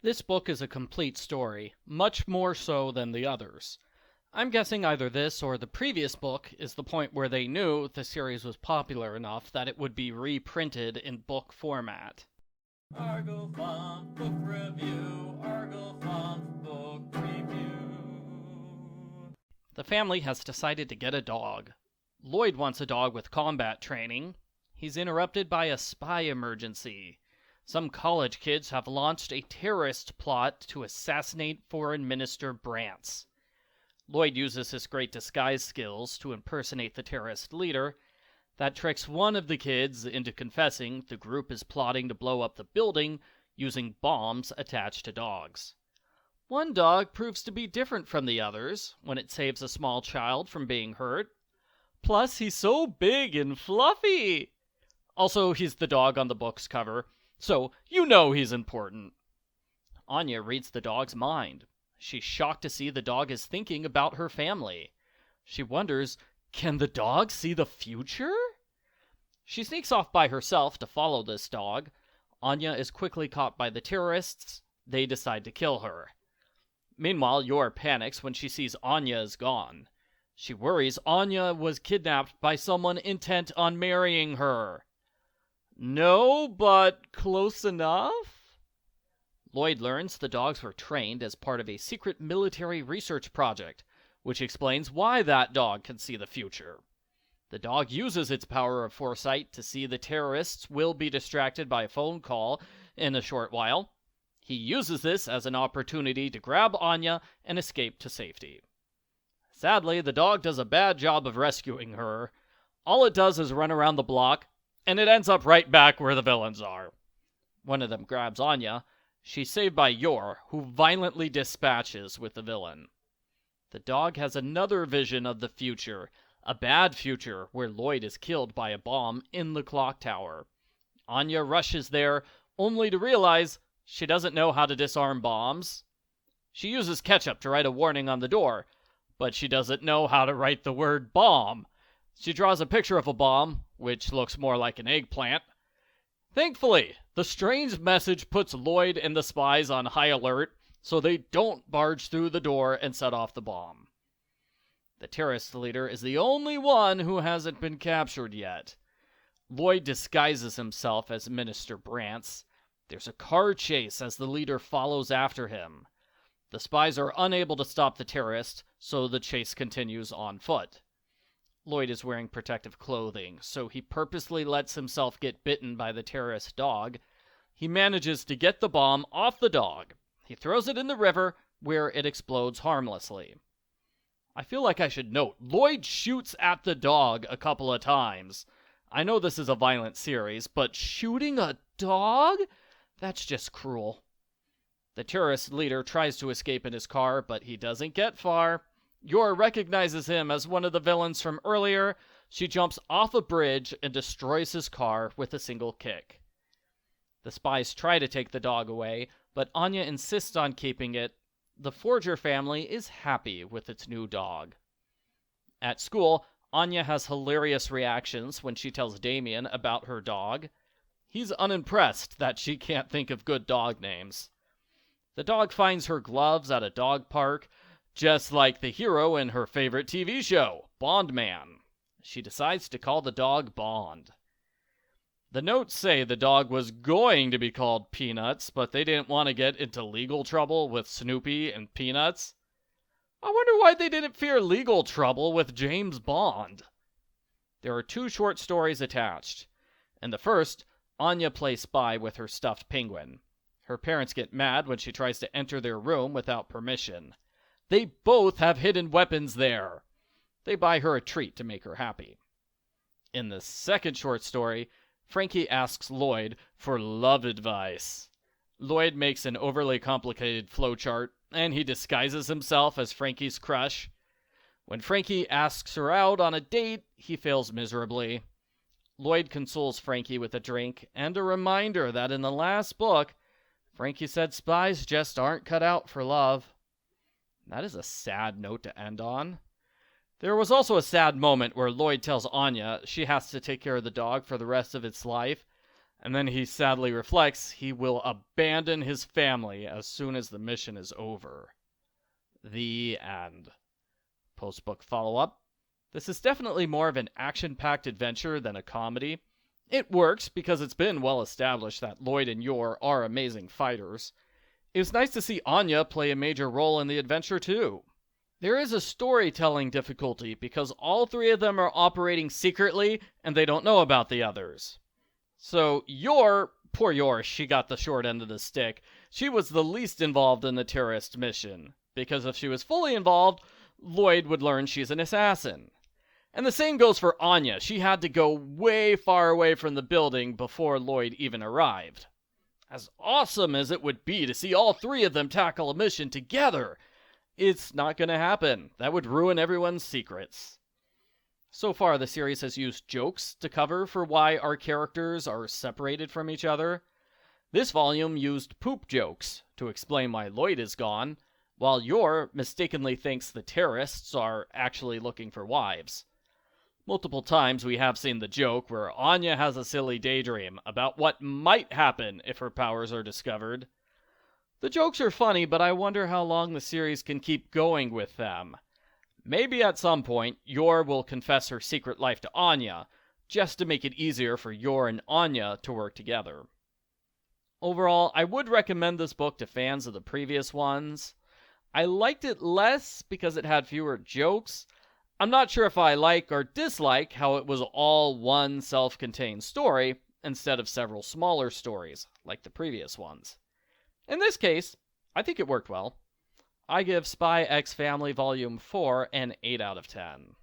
This book is a complete story, much more so than the others. I'm guessing either this or the previous book is the point where they knew the series was popular enough that it would be reprinted in book format. Argofont Book Review, Argofont Book Review. The family has decided to get a dog. Loid wants a dog with combat training. He's interrupted by a spy emergency. Some college kids have launched a terrorist plot to assassinate Foreign Minister Brantz. Loid uses his great disguise skills to impersonate the terrorist leader. That tricks one of the kids into confessing the group is plotting to blow up the building using bombs attached to dogs. One dog proves to be different from the others when it saves a small child from being hurt. Plus, he's so big and fluffy. Also, he's the dog on the book's cover, so you know he's important. Anya reads the dog's mind. She's shocked to see the dog is thinking about her family. She wonders, can the dog see the future? She sneaks off by herself to follow this dog. Anya is quickly caught by the terrorists. They decide to kill her. Meanwhile, Yor panics when she sees Anya is gone. She worries Anya was kidnapped by someone intent on marrying her. No, but close enough? Loid learns the dogs were trained as part of a secret military research project, which explains why that dog can see the future. The dog uses its power of foresight to see the terrorists will be distracted by a phone call in a short while. He uses this as an opportunity to grab Anya and escape to safety. Sadly, the dog does a bad job of rescuing her. All it does is run around the block, and it ends up right back where the villains are. One of them grabs Anya. She's saved by Yor, who violently dispatches with the villain. The dog has another vision of the future, a bad future where Loid is killed by a bomb in the clock tower. Anya rushes there, only to realize she doesn't know how to disarm bombs. She uses ketchup to write a warning on the door, but she doesn't know how to write the word bomb. She draws a picture of a bomb, which looks more like an eggplant. Thankfully, the strange message puts Loid and the spies on high alert, so they don't barge through the door and set off the bomb. The terrorist leader is the only one who hasn't been captured yet. Loid disguises himself as Minister Brantz. There's a car chase as the leader follows after him. The spies are unable to stop the terrorist, so the chase continues on foot. Loid is wearing protective clothing, so he purposely lets himself get bitten by the terrorist dog. He manages to get the bomb off the dog. He throws it in the river, where it explodes harmlessly. I feel like I should note, Loid shoots at the dog a couple of times. I know this is a violent series, but shooting a dog? That's just cruel. The terrorist leader tries to escape in his car, but he doesn't get far. Yor recognizes him as one of the villains from earlier. She jumps off a bridge and destroys his car with a single kick. The spies try to take the dog away, but Anya insists on keeping it. The Forger family is happy with its new dog. At school, Anya has hilarious reactions when she tells Damien about her dog. He's unimpressed that she can't think of good dog names. The dog finds her gloves at a dog park, just like the hero in her favorite TV show, Bond Man. She decides to call the dog Bond. The notes say the dog was going to be called Peanuts, but they didn't want to get into legal trouble with Snoopy and Peanuts. I wonder why they didn't fear legal trouble with James Bond. There are 2 short stories attached. In the first, Anya plays spy with her stuffed penguin. Her parents get mad when she tries to enter their room without permission. They both have hidden weapons there. They buy her a treat to make her happy. In the second short story, Frankie asks Loid for love advice. Loid makes an overly complicated flowchart, and he disguises himself as Frankie's crush. When Frankie asks her out on a date, he fails miserably. Loid consoles Frankie with a drink and a reminder that in the last book, Frankie said spies just aren't cut out for love. That is a sad note to end on. There was also a sad moment where Loid tells Anya she has to take care of the dog for the rest of its life, And then he sadly reflects he will abandon his family as soon as the mission is over. The end. Postbook follow-up. This is definitely more of an action-packed adventure than a comedy. It works because it's been well established that Loid and Yor are amazing fighters. It was nice to see Anya play a major role in the adventure too. There is a storytelling difficulty because all three of them are operating secretly and they don't know about the others. So poor Yor, she got the short end of the stick. She was the least involved in the terrorist mission, because if she was fully involved, Loid would learn she's an assassin. And the same goes for Anya. She had to go way far away from the building before Loid even arrived. As awesome as it would be to see all three of them tackle a mission together, it's not going to happen. That would ruin everyone's secrets. So far, the series has used jokes to cover for why our characters are separated from each other. This volume used poop jokes to explain why Loid is gone, while Yor mistakenly thinks the terrorists are actually looking for wives. Multiple times we have seen the joke where Anya has a silly daydream about what might happen if her powers are discovered. The jokes are funny, but I wonder how long the series can keep going with them. Maybe at some point, Yor will confess her secret life to Anya, just to make it easier for Yor and Anya to work together. Overall, I would recommend this book to fans of the previous ones. I liked it less because it had fewer jokes. I'm not sure if I like or dislike how it was all one self-contained story instead of several smaller stories, like the previous ones. In this case, I think it worked well. I give Spy X Family Volume 4 an 8 out of 10.